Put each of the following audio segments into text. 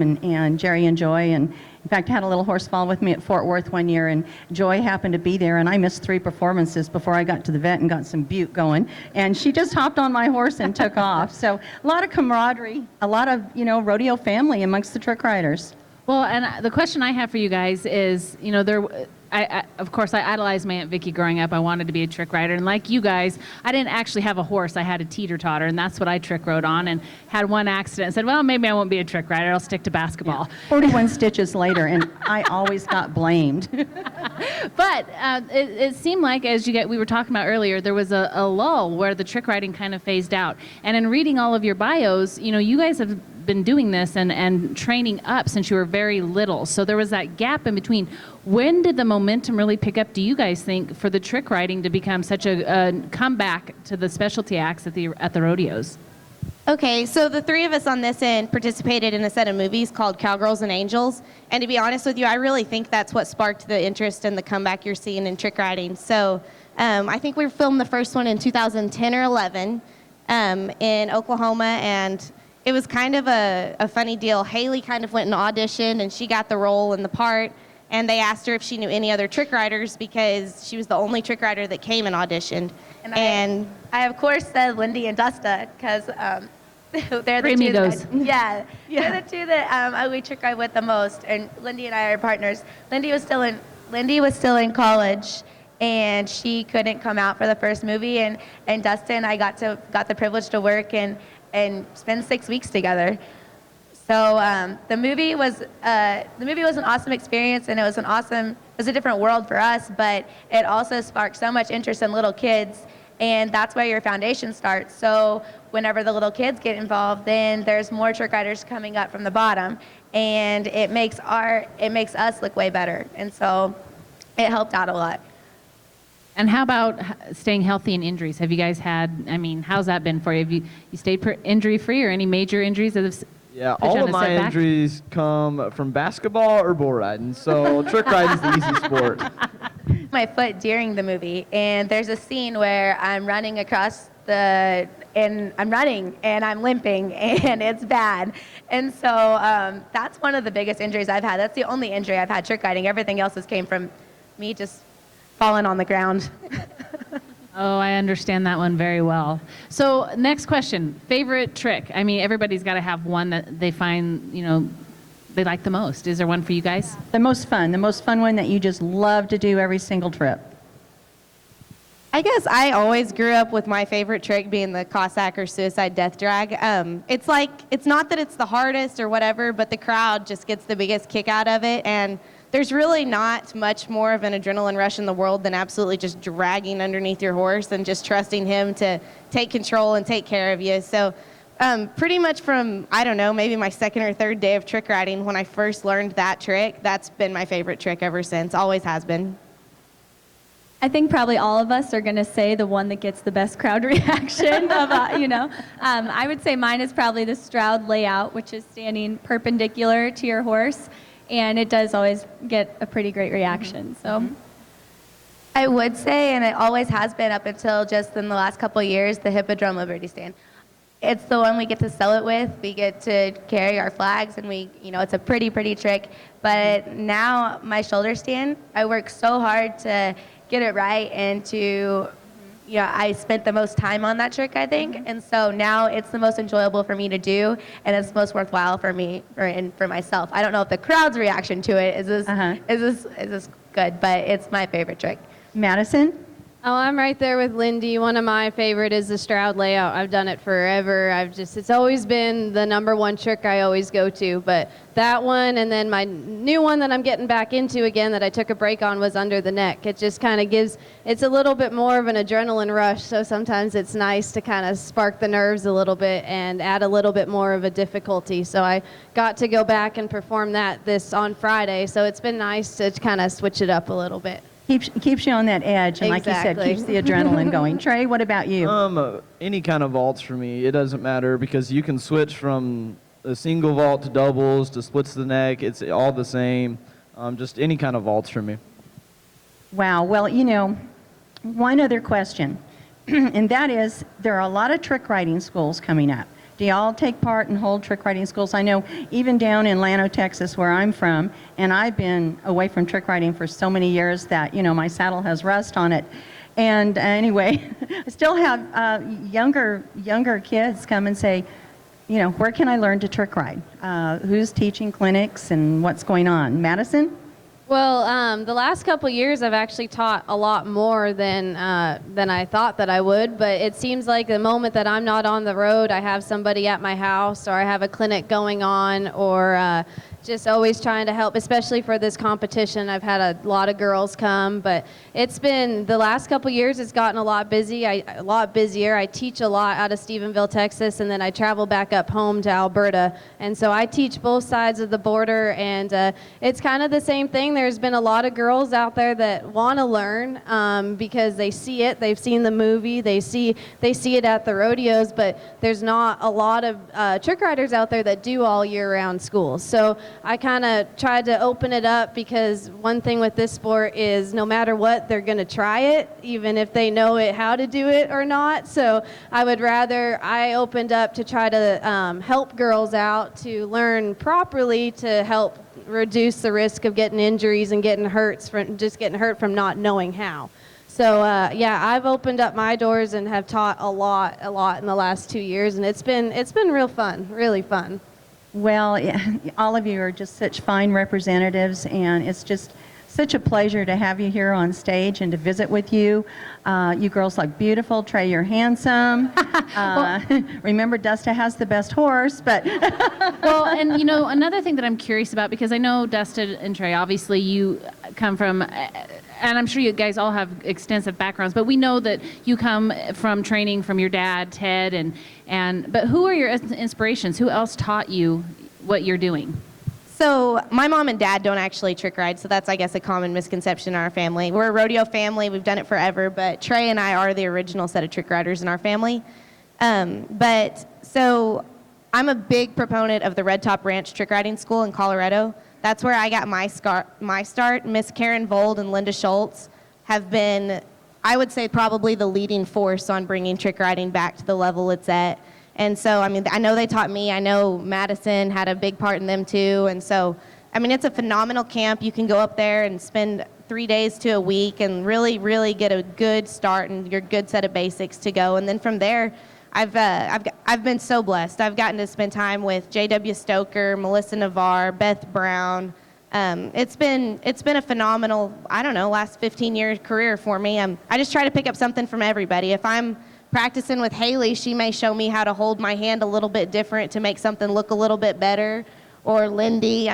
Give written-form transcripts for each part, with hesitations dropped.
and Jerry and Joy, and in fact had a little horse fall with me at Fort Worth one year, and Joy happened to be there, and I missed 3 performances before I got to the vet and got some butte going, and she just hopped on my horse and took off. So a lot of camaraderie, a lot of rodeo family amongst the trick riders. Well, and the question I have for you guys is, of course, I idolized my Aunt Vicky growing up. I wanted to be a trick rider. And like you guys, I didn't actually have a horse. I had a teeter-totter, and that's what I trick rode on, and had one accident and said, well, maybe I won't be a trick rider. I'll stick to basketball. Yeah. 41 stitches later, and I always got blamed. But it seemed like, we were talking about earlier, there was a lull where the trick riding kind of phased out. And in reading all of your bios, you guys have been doing this and training up since you were very little. So there was that gap in between. When did the momentum really pick up, do you guys think, for the trick riding to become such a comeback to the specialty acts at the rodeos? Okay, so the 3 of us on this end participated in a set of movies called Cowgirls and Angels. And to be honest with you, I really think that's what sparked the interest and the comeback you're seeing in trick riding. So I think we filmed the first one in 2010 or 11 in Oklahoma, and it was kind of a funny deal. Haley kind of went and auditioned, and she got the role in the part. And they asked her if she knew any other trick riders because she was the only trick rider that came and auditioned. And I of course said Lindy and Dusta because they're the two that, they're the two that we trick ride with the most. And Lindy and I are partners. Lindy was still in college, and she couldn't come out for the first movie. And Dusta and I got the privilege to work and spend 6 weeks together. So the movie was an awesome experience, and it was a different world for us, but it also sparked so much interest in little kids, and that's where your foundation starts. So whenever the little kids get involved, then there's more trick riders coming up from the bottom, and it makes us look way better, and so it helped out a lot. And how about staying healthy and injuries? Have you guys how's that been for you? Have you stayed injury-free, or any major injuries that have Yeah, all of my injuries come from basketball or bull riding, so trick riding's the easy sport. My foot during the movie, and there's a scene where I'm running and I'm limping, and it's bad. And so that's one of the biggest injuries I've had. That's the only injury I've had trick riding. Everything else has came from me just falling on the ground. Oh, I understand that one very well. So next question, favorite trick. Everybody's got to have one that they find, they like the most. Is there one for you guys? The most fun one that you just love to do every single trip. I guess I always grew up with my favorite trick being the Cossack or suicide death drag. It's not that it's the hardest or whatever, but the crowd just gets the biggest kick out of it, and there's really not much more of an adrenaline rush in the world than absolutely just dragging underneath your horse and just trusting him to take control and take care of you. So pretty much from, maybe my 2nd or 3rd day of trick riding when I first learned that trick, that's been my favorite trick ever since, always has been. I think probably all of us are going to say the one that gets the best crowd reaction I would say mine is probably the Stroud layout, which is standing perpendicular to your horse. And it does always get a pretty great reaction. So, I would say, and it always has been up until just in the last couple of years, the Hippodrome Liberty Stand. It's the one we get to sell it with. We get to carry our flags, and it's a pretty trick. But now my shoulder stand, I work so hard to get it right and to I spent the most time on that trick, I think, and so now it's the most enjoyable for me to do, and it's the most worthwhile for me for myself. I don't know if the crowd's reaction to it is this good, but it's my favorite trick. Madison? Oh, I'm right there with Lindy. One of my favorite is the Stroud layout. I've done it forever. It's always been the #1 trick I always go to. But that one, and then my new one that I'm getting back into again that I took a break on was under the neck. It just kind of it's a little bit more of an adrenaline rush. So sometimes it's nice to kind of spark the nerves a little bit and add a little bit more of a difficulty. So I got to go back and perform this on Friday. So it's been nice to kind of switch it up a little bit. Keeps you on that edge, and exactly. Like you said, keeps the adrenaline going. Trey, what about you? Any kind of vaults for me, it doesn't matter, because you can switch from a single vault to doubles to splits the neck. It's all the same. Just any kind of vaults for me. Wow. Well, one other question, and that is, there are a lot of trick riding schools coming up. Do y'all take part and hold trick riding schools? I know even down in Llano, Texas, where I'm from, and I've been away from trick riding for so many years that, my saddle has rust on it. And anyway, I still have younger kids come and say, where can I learn to trick ride? Who's teaching clinics and what's going on? Madison? Well, the last couple years I've actually taught a lot more than I thought that I would, but it seems like the moment that I'm not on the road, I have somebody at my house, or I have a clinic going on, or just always trying to help, especially for this competition. I've had a lot of girls come, but it's been, the last couple years, it's gotten a lot busier. I teach a lot out of Stephenville, Texas, and then I travel back up home to Alberta. And so I teach both sides of the border, and it's kind of the same thing. There's been a lot of girls out there that want to learn because they see it, they've seen the movie, they see it at the rodeos, but there's not a lot of trick riders out there that do all year round schools. So I kind of tried to open it up, because one thing with this sport is no matter what, they're going to try it, even if they know how to do it or not. So I opened up to try to help girls out to learn properly to help reduce the risk of getting injuries and getting hurt from not knowing how. So I've opened up my doors and have taught a lot in the last 2 years, and it's been real fun, really fun. Well, all of you are just such fine representatives, and it's just such a pleasure to have you here on stage and to visit with you. You girls look beautiful. Trey, you're handsome. Remember, Dusta has the best horse, but... Well, and another thing that I'm curious about, because I know Dusta and Trey, obviously you come from, and I'm sure you guys all have extensive backgrounds, but we know that you come from training from your dad, Ted, but who are your inspirations? Who else taught you what you're doing? So my mom and dad don't actually trick ride, so that's, I guess, a common misconception in our family. We're a rodeo family. We've done it forever, but Trey and I are the original set of trick riders in our family. So I'm a big proponent of the Red Top Ranch Trick Riding School in Colorado. That's where I got my start. Miss Karen Vold and Linda Schultz have been, I would say, probably the leading force on bringing trick riding back to the level it's at. And so, I know they taught me. I know Madison had a big part in them too. And so, it's a phenomenal camp. You can go up there and spend 3 days to a week and really, really get a good start and your good set of basics to go. And then from there, I've been so blessed. I've gotten to spend time with J.W. Stoker, Melissa Navarre, Beth Brown. It's been a phenomenal, last 15-year career for me. I just try to pick up something from everybody. If I'm practicing with Haley, she may show me how to hold my hand a little bit different to make something look a little bit better. Or Lindy.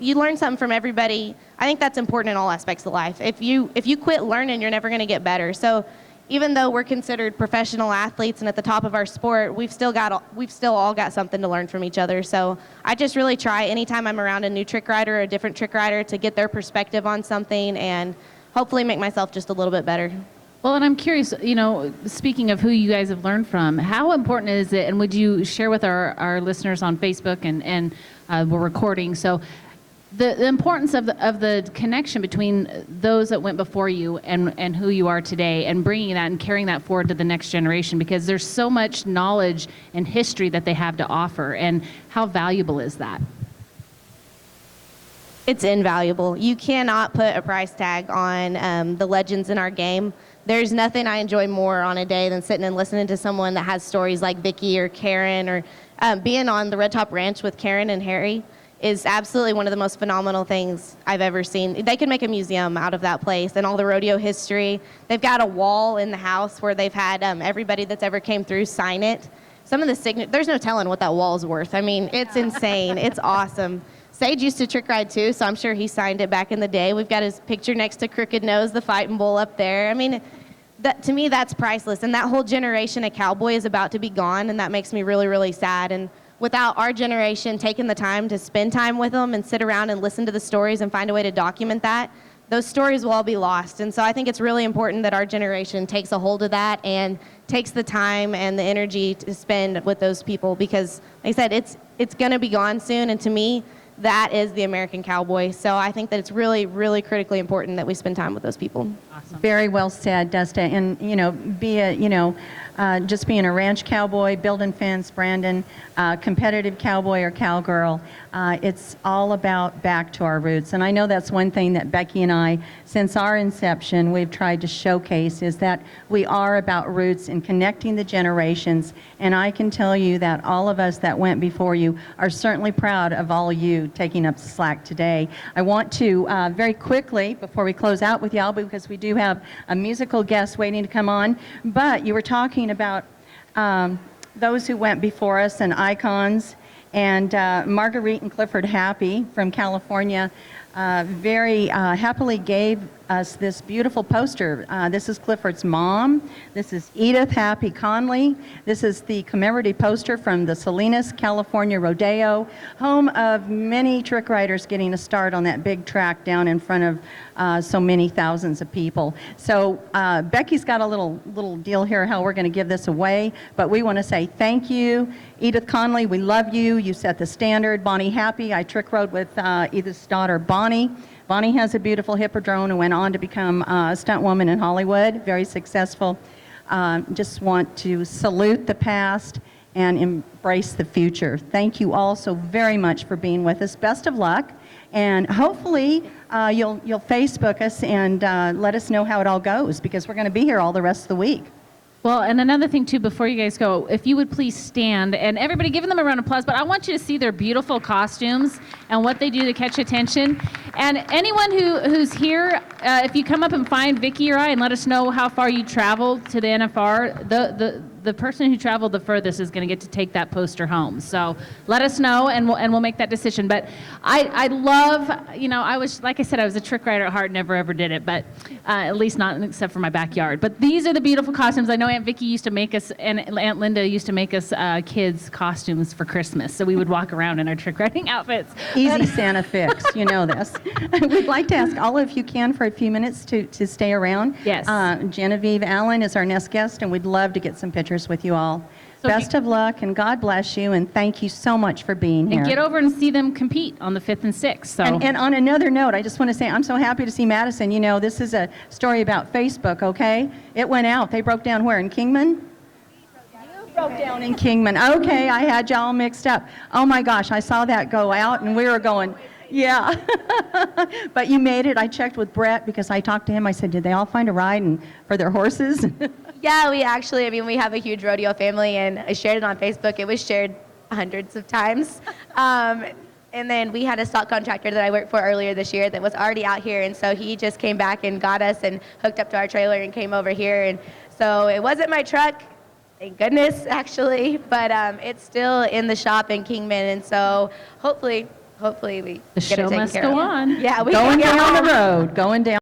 You learn something from everybody. I think that's important in all aspects of life. If you quit learning, you're never going to get better. So even though we're considered professional athletes and at the top of our sport, we've still all got something to learn from each other. So I just really try anytime I'm around a new trick rider or a different trick rider to get their perspective on something and hopefully make myself just a little bit better. Well, and I'm curious, speaking of who you guys have learned from, how important is it, and would you share with our listeners on Facebook, and we're recording, so the importance of the connection between those that went before you and who you are today, and bringing that and carrying that forward to the next generation, because there's so much knowledge and history that they have to offer, and how valuable is that? It's invaluable. You cannot put a price tag on the legends in our game. There's nothing I enjoy more on a day than sitting and listening to someone that has stories like Vicky or Karen, or being on the Red Top Ranch with Karen and Harry is absolutely one of the most phenomenal things I've ever seen. They could make a museum out of that place and all the rodeo history. They've got a wall in the house where they've had everybody that's ever came through sign it. Some of the there's no telling what that wall is worth. It's insane. It's awesome. Sage used to trick ride too, so I'm sure he signed it back in the day. We've got his picture next to Crooked Nose, the fighting bull up there. To me, that's priceless. And that whole generation of Cowboy is about to be gone, and that makes me really, really sad. And without our generation taking the time to spend time with them and sit around and listen to the stories and find a way to document that, those stories will all be lost. And so I think it's really important that our generation takes a hold of that and takes the time and the energy to spend with those people, because, like I said, it's going to be gone soon. And to me, that is the American Cowboy. So I think that it's really, really critically important that we spend time with those people. Awesome. Very well said, Dusta. And, be it, just being a ranch cowboy, building fence, Brandon, competitive cowboy or cowgirl. It's all about back to our roots. And I know that's one thing that Becky and I, since our inception, we've tried to showcase is that we are about roots and connecting the generations. And I can tell you that all of us that went before you are certainly proud of all you taking up the slack today. I want to very quickly, before we close out with y'all, because we do have a musical guest waiting to come on, but you were talking about those who went before us and icons. And Marguerite and Clifford Happy from California very happily gave us this beautiful poster. This is Clifford's mom. This is Edith Happy Conley. This is the commemorative poster from the Salinas, California Rodeo, home of many trick riders getting a start on that big track down in front of so many thousands of people. So Becky's got a little deal here how we're going to give this away, but we want to say thank you. Edith Conley, we love you. You set the standard. Bonnie Happy, I trick rode with Edith's daughter, Bonnie. Bonnie has a beautiful hippodrome and went on to become a stunt woman in Hollywood, very successful. Just want to salute the past and embrace the future. Thank you all so very much for being with us. Best of luck, and hopefully you'll Facebook us and let us know how it all goes, because we're going to be here all the rest of the week. Well, and another thing, too, before you guys go, if you would please stand, and everybody giving them a round of applause, but I want you to see their beautiful costumes and what they do to catch attention. And anyone who's here, if you come up and find Vicky or I and let us know how far you traveled to the NFR, the person who traveled the furthest is going to get to take that poster home. So let us know, and we'll make that decision. But I love, I was, like I said, I was a trick rider at heart, never ever did it, but at least not except for my backyard. But these are the beautiful costumes. I know Aunt Vicky used to make us, and Aunt Linda used to make us kids costumes for Christmas. So we would walk around in our trick riding outfits. Easy Santa fix, you know this. We'd like to ask all of you can for a few minutes to stay around. Yes. Genevieve Allen is our next guest, and we'd love to get some pictures with you all. So Best of luck, and God bless you, and thank you so much for being here. And get over and see them compete on the 5th and 6th. So. And on another note, I just want to say I'm so happy to see Madison. This is a story about Facebook, okay? It went out. They broke down where? In Kingman? You broke down in Kingman. Okay, I had y'all mixed up. Oh my gosh, I saw that go out, and we were going, yeah. But you made it. I checked with Brett because I talked to him. I said, did they all find a ride for their horses? Yeah, we actually, we have a huge rodeo family, and I shared it on Facebook. It was shared hundreds of times. And then we had a stock contractor that I worked for earlier this year that was already out here, and so he just came back and got us and hooked up to our trailer and came over here. And so it wasn't my truck, thank goodness, actually, but it's still in the shop in Kingman, and so hopefully we The get it show taken must care go of. on. Yeah, we Going can get down home. the road, going down.